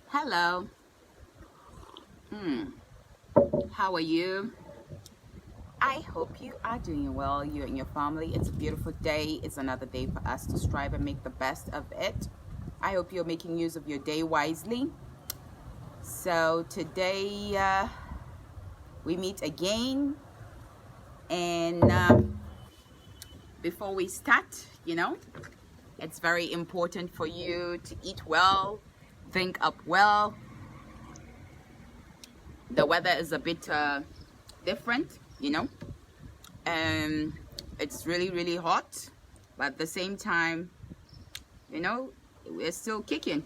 Hello. How are you? I hope you are doing well, you and your family. It's a beautiful day. It's another day for us to strive and make the best of it. I hope you're making use of your day wisely. So today we meet again, and before we start, it's very important for you to eat well, think up well. The weather is a bit different, and it's really, really hot, but at the same time, we're still kicking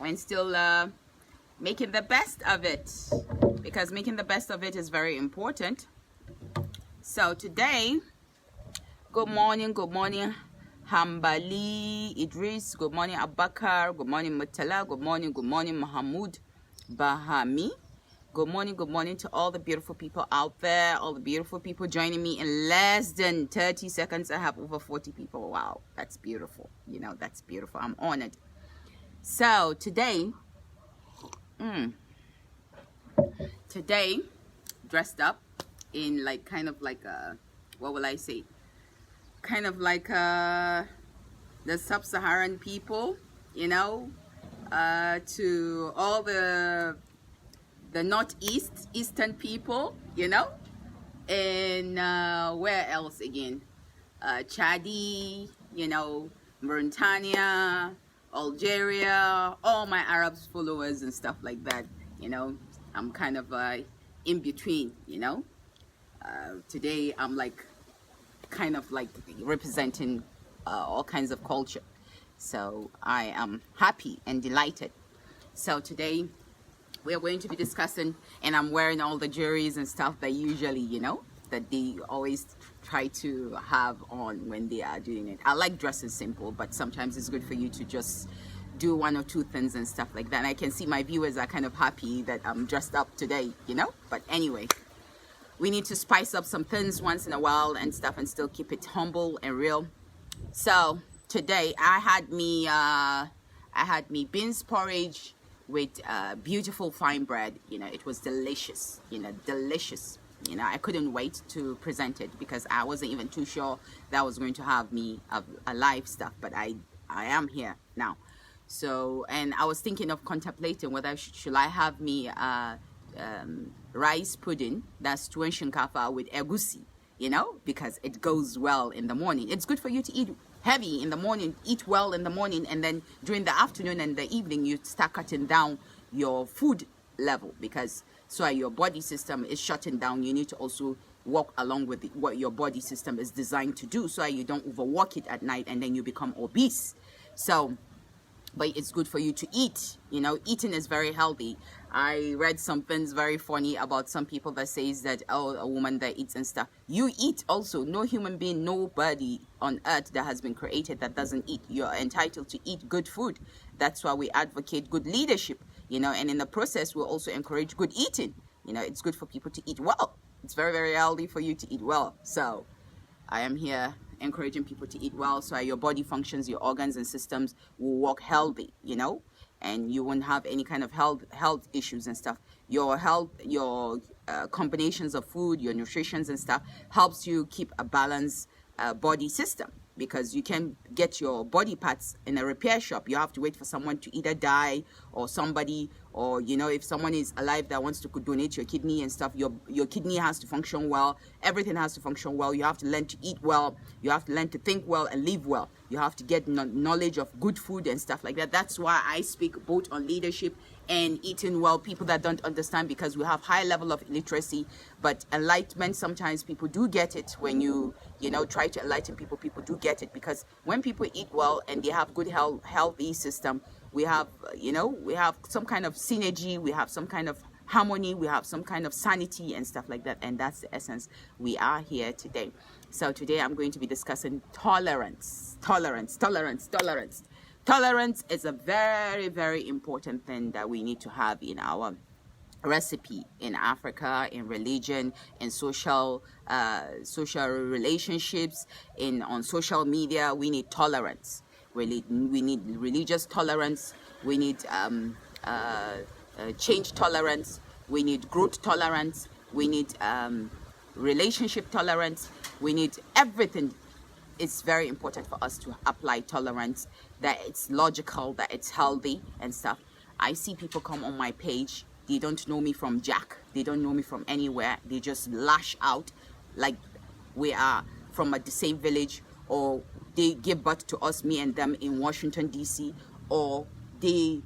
and still making the best of it, because making the best of it is very important. So today, good morning, Hambali Idris, good morning, Abakar, good morning, Mutala, good morning, Mahmoud Bahami. Good morning to all the beautiful people out there, all the beautiful people joining me in less than 30 seconds. I have over 40 people. Wow, that's beautiful. That's beautiful. I'm honored. So today, dressed up in kind of like a, what will I say? Kind of like the sub-Saharan people, to all the eastern people, and where else again? Chadi, Mauritania, Algeria, all my Arab followers and stuff like that. I'm kind of in between. Today I'm kind of representing all kinds of culture. So I am happy and delighted. So today we are going to be discussing, and I'm wearing all the jewelries and stuff that usually, that they always try to have on when they are doing it. I like dressing simple, but sometimes it's good for you to just do one or two things and stuff like that. And I can see my viewers are kind of happy that I'm dressed up today, But anyway, we need to spice up some things once in a while and stuff and still keep it humble and real. So today I had me beans porridge with beautiful fine bread. It was delicious, delicious. I couldn't wait to present it because I wasn't even too sure that was going to have me a live stuff, but I am here now. So, and I was thinking of contemplating whether should I have me rice pudding, that's tuwon shinkafa with egusi, because it goes well in the morning. It's good for you to eat heavy in the morning, eat well in the morning, and then during the afternoon and the evening you start cutting down your food level, because so your body system is shutting down. You need to also walk along with what your body system is designed to do, so you don't overwork it at night and then you become obese. So but it's good for you to eat. Eating is very healthy. I read some things very funny about some people that says that, oh, a woman that eats and stuff. You eat also. No human being, nobody on earth that has been created that doesn't eat. You're entitled to eat good food. That's why we advocate good leadership, and in the process we'll also encourage good eating. It's good for people to eat well. It's very, very healthy for you to eat well. So I am here encouraging people to eat well, so your body functions, your organs and systems will work healthy, and you won't have any kind of health issues and stuff. Your health, your combinations of food, your nutritions and stuff helps you keep a balanced body system, because you can get your body parts in a repair shop. You have to wait for someone to either die, or somebody, or if someone is alive that wants to donate your kidney and stuff, your kidney has to function well. Everything has to function well. You have to learn to eat well. You have to learn to think well and live well. You have to get knowledge of good food and stuff like that. That's why I speak both on leadership and eating well. People that don't understand, because we have high level of illiteracy, but enlightenment, sometimes people do get it. When you try to enlighten people, people do get it, because when people eat well and they have good healthy system, we have some kind of synergy, we have some kind of harmony, we have some kind of sanity and stuff like that. And that's the essence. We are here today. So today I'm going to be discussing tolerance. Tolerance is a very, very important thing that we need to have in our recipe in Africa, in religion, in social relationships, on social media. We need tolerance. We need religious tolerance. We need change tolerance, we need growth tolerance, we need relationship tolerance, we need everything. It's very important for us to apply tolerance, that it's logical, that it's healthy and stuff. I see people come on my page, they don't know me from Jack, they don't know me from anywhere, they just lash out like we are from the same village, or they give birth to us, me and them, in Washington DC, or they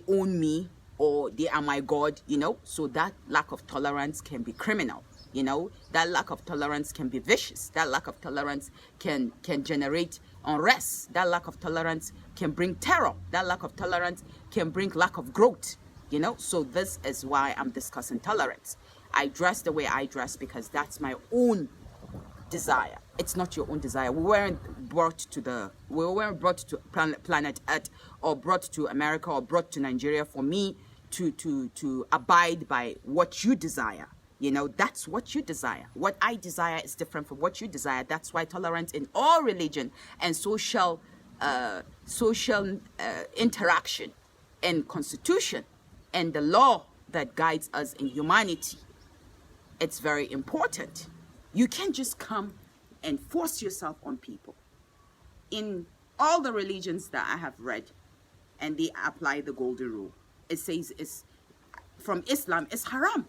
own me, or they are my God, you know. So that lack of tolerance can be criminal, you know. That lack of tolerance can be vicious. That lack of tolerance can generate unrest. That lack of tolerance can bring terror. That lack of tolerance can bring lack of growth, you know. So this is why I'm discussing tolerance. I dress the way I dress because that's my own desire. It's not your own desire. We weren't brought to planet Earth, or brought to America, or brought to Nigeria for me to abide by what you desire. You know, that's what you desire. What I desire is different from what you desire. That's why tolerance in all religion and social interaction and constitution and the law that guides us in humanity, it's very important. You can't just come and force yourself on people. In all the religions that I have read, and they apply the golden rule, it says it's from Islam, it's haram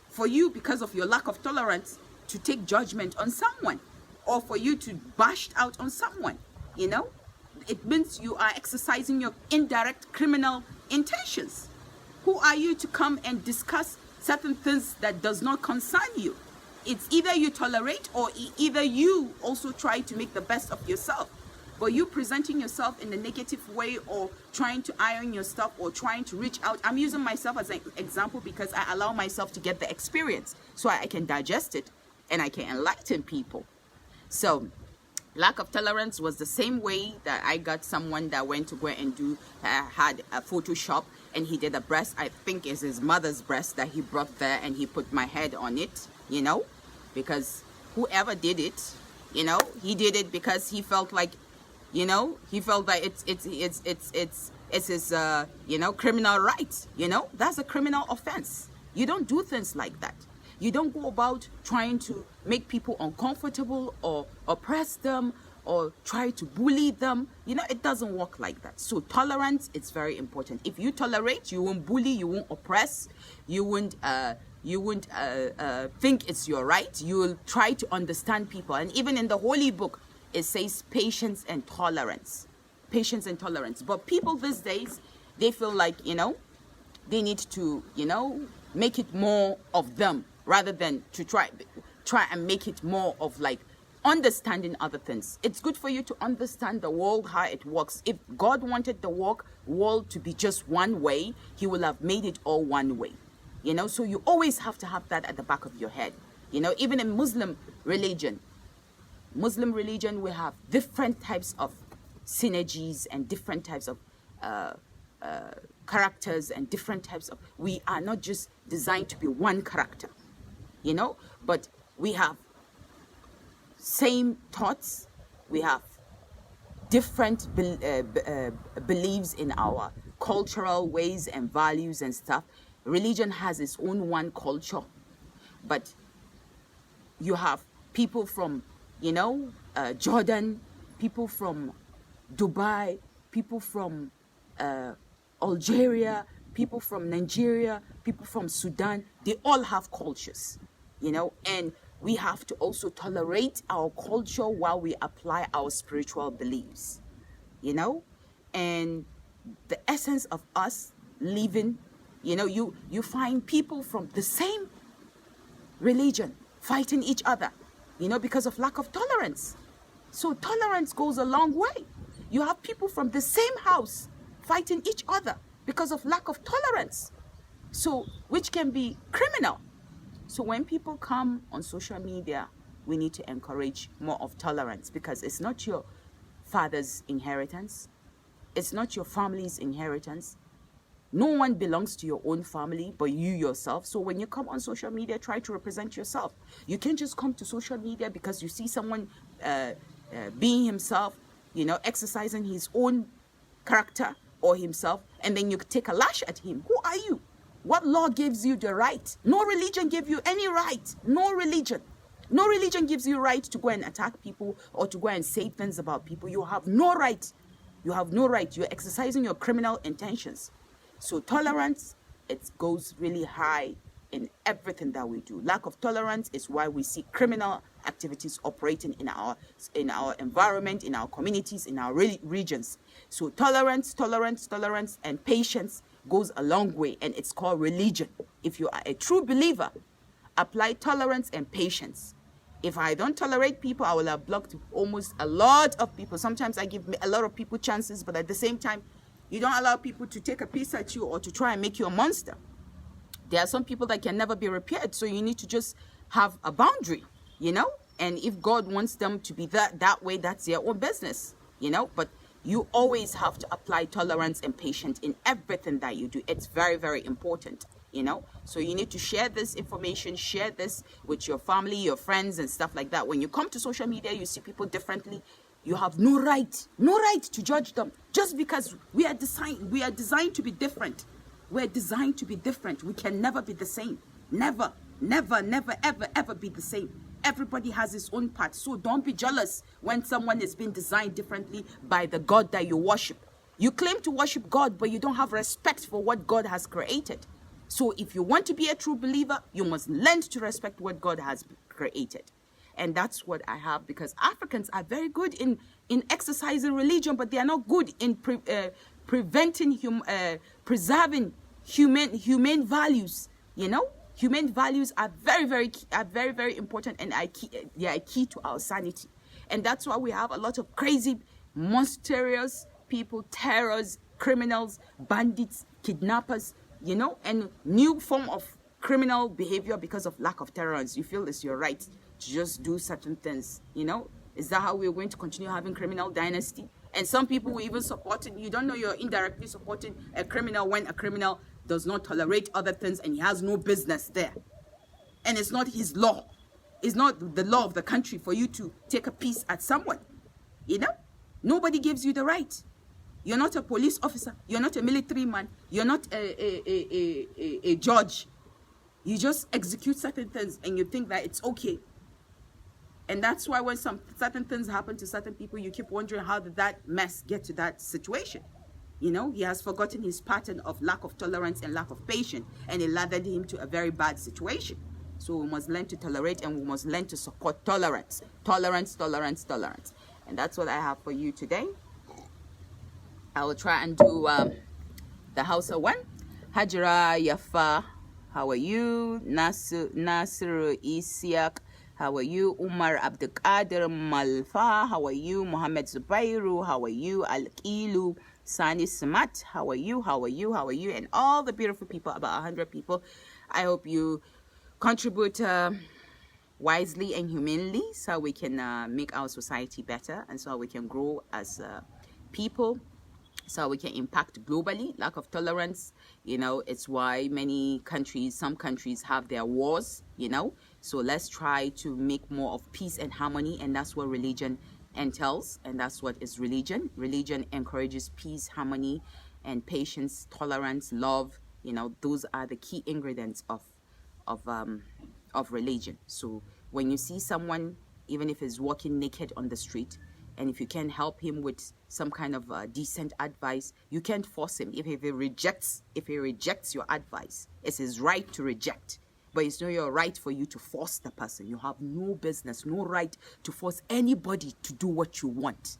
for you, because of your lack of tolerance, to take judgment on someone, or for you to bash out on someone. You know, it means you are exercising your indirect criminal intentions. Who are you to come and discuss certain things that does not concern you? It's either you tolerate, or either you also try to make the best of yourself. But you presenting yourself in a negative way, or trying to iron your stuff, or trying to reach out. I'm using myself as an example because I allow myself to get the experience so I can digest it and I can enlighten people. So lack of tolerance was the same way that I got someone that went to go and had a Photoshop, and he did a breast, I think is his mother's breast, that he brought there, and he put my head on it, you know, because whoever did it, you know, he did it because he felt like, you know, he felt that it's his you know, criminal right. You know, that's a criminal offense. You don't do things like that. You don't go about trying to make people uncomfortable, or oppress them, or try to bully them. You know, it doesn't work like that. So tolerance, it's very important. If you tolerate, you won't bully, you won't oppress, you won't think it's your right. You will try to understand people. And even in the Holy Book, it says patience and tolerance. Patience and tolerance. But people these days, they feel like, you know, they need to, you know, make it more of them, rather than to try and make it more of like understanding other things. It's good for you to understand the world, how it works. If God wanted the world to be just one way, he will have made it all one way. You know, so you always have to have that at the back of your head. You know, even in Muslim religion, we have different types of synergies and different types of characters and different types of, we are not just designed to be one character, you know, but we have same thoughts, we have different beliefs in our cultural ways and values and stuff. Religion has its own one culture, but you have people from, you know, Jordan, people from Dubai, people from Algeria, people from Nigeria, people from Sudan. They all have cultures, you know, and we have to also tolerate our culture while we apply our spiritual beliefs, you know. And the essence of us living, you know, you find people from the same religion fighting each other, you know, because of lack of tolerance. So tolerance goes a long way. You have people from the same house fighting each other because of lack of tolerance, so which can be criminal. So when people come on social media, we need to encourage more of tolerance, because it's not your father's inheritance, it's not your family's inheritance. No one belongs to your own family but you yourself. So when you come on social media, try to represent yourself. You can't just come to social media because you see someone being himself, you know, exercising his own character or himself, and then you take a lash at him. Who are you? What law gives you the right? No religion gives you any right. No religion. No religion gives you right to go and attack people or to go and say things about people. You have no right. You have no right. You're exercising your criminal intentions. So tolerance, it goes really high in everything that we do. Lack of tolerance is why we see criminal activities operating in our environment, in our communities, in our regions. So tolerance, and patience goes a long way, and it's called religion. If you are a true believer, apply tolerance and patience. If I don't tolerate people, I will have blocked almost a lot of people. Sometimes I give a lot of people chances, but at the same time, you don't allow people to take a piece at you or to try and make you a monster. There are some people that can never be repaired, so you need to just have a boundary, and if God wants them to be that way, that's their own business, but you always have to apply tolerance and patience in everything that you do. It's very, very important, so you need to share this information, share this with your family, your friends, and stuff like that. When you come to social media, you see people differently. You have no right to judge them just because we are designed to be different. We're designed to be different. We can never be the same. Never, ever be the same. Everybody has his own path. So don't be jealous when someone is being designed differently by the God that you worship. You claim to worship God, but you don't have respect for what God has created. So if you want to be a true believer, you must learn to respect what God has created. And that's what I have, because Africans are very good in exercising religion, but they are not good in preserving humane values. Humane values are very, very important, and they are key to our sanity. And that's why we have a lot of crazy, monstrous people, terrorists, criminals, bandits, kidnappers, and new form of criminal behavior because of lack of tolerance. You feel it's your right to just do certain things, Is that how we're going to continue having criminal dynasty? And some people will even support it. You don't know you're indirectly supporting a criminal when a criminal does not tolerate other things and he has no business there. And it's not his law. It's not the law of the country for you to take a piece at someone. Nobody gives you the right. You're not a police officer. You're not a military man. You're not a judge. You just execute certain things and you think that it's okay. And that's why when certain things happen to certain people, you keep wondering, how did that mess get to that situation? He has forgotten his pattern of lack of tolerance and lack of patience, and it led him to a very bad situation. So we must learn to tolerate, and we must learn to support tolerance. Tolerance. And that's what I have for you today. I will try and do the Hausa one. Hajira Yafa, how are you? Nasir Isiak, how are you? Umar Abdelkader Malfa, how are you? Muhammad Zubairu, how are you? Al-Ilu Sani Samat, how are you? And all the beautiful people, about 100 people. I hope you contribute wisely and humanely, so we can make our society better, and so we can grow as people, so we can impact globally. Lack of tolerance, it's why some countries have their wars, so let's try to make more of peace and harmony, and that's what religion entails, and that's what is religion. Religion encourages peace, harmony, and patience, tolerance, love. Those are the key ingredients of religion. So when you see someone, even if he's walking naked on the street, and if you can help him with some kind of decent advice, you can't force him. If he rejects your advice, it's his right to reject. But it's not your right for you to force the person. You have no business, no right to force anybody to do what you want.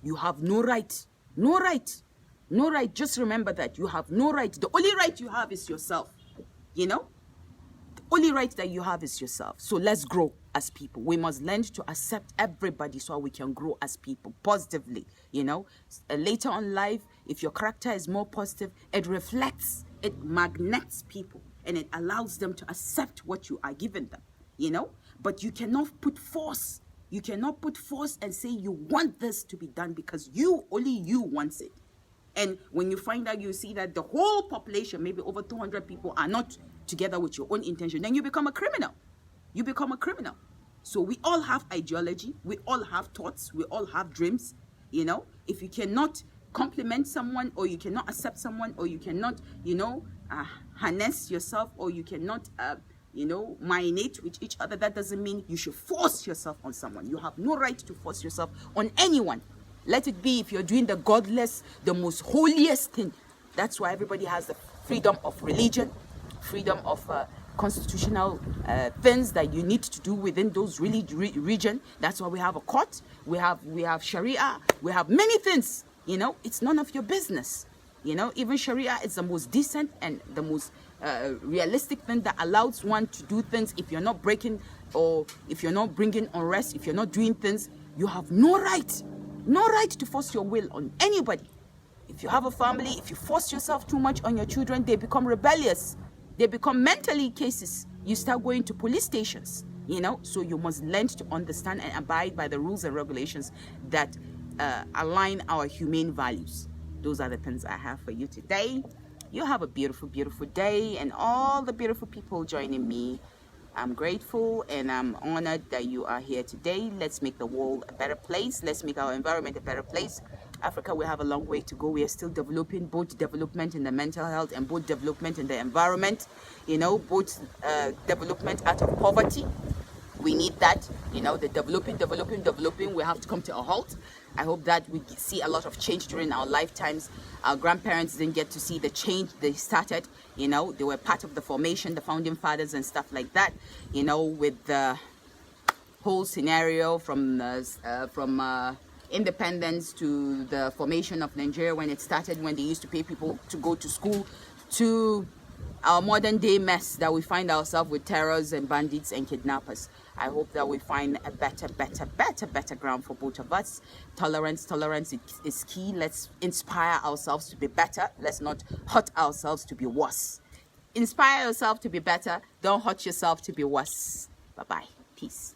You have no right. Just remember that you have no right. The only right you have is yourself. The only right that you have is yourself. So let's grow as people. We must learn to accept everybody so we can grow as people positively. Later on life, if your character is more positive, it magnets people. And it allows them to accept what you are giving them, But you cannot put force. You cannot put force and say you want this to be done because only you wants it. And when you find out, you see that the whole population, maybe over 200 people, are not together with your own intention, then you become a criminal. So we all have ideology. We all have thoughts. We all have dreams. If you cannot compliment someone, or you cannot accept someone, or you cannot, harness yourself, or you cannot, marinate with each other, that doesn't mean you should force yourself on someone. You have no right to force yourself on anyone. Let it be if you're doing the godless, the most holiest thing. That's why everybody has the freedom of religion, freedom of constitutional things that you need to do within those region. That's why we have a court, we have Sharia, we have many things. It's none of your business. Even Sharia is the most decent and the most realistic thing that allows one to do things. If you're not breaking, or if you're not bringing unrest, if you're not doing things, you have no right to force your will on anybody. If you have a family, if you force yourself too much on your children, they become rebellious. They become mentally cases. You start going to police stations, So you must learn to understand and abide by the rules and regulations that align our humane values. Those are the things I have for you today. You have a beautiful, beautiful day, and all the beautiful people joining me. I'm grateful and I'm honored that you are here today. Let's make the world a better place. Let's make our environment a better place. Africa, we have a long way to go. We are still developing, both development in the mental health and both development in the environment, both development out of poverty. We need that, the developing, we have to come to a halt. I hope that we see a lot of change during our lifetimes. Our grandparents didn't get to see the change they started, they were part of the formation, the founding fathers and stuff like that, with the whole scenario from independence to the formation of Nigeria, when it started, when they used to pay people to go to school, to our modern day mess that we find ourselves with terrorists and bandits and kidnappers. I hope that we find a better ground for both of us. Tolerance is key. Let's inspire ourselves to be better. Let's not hurt ourselves to be worse. Inspire yourself to be better. Don't hurt yourself to be worse. Bye-bye. Peace.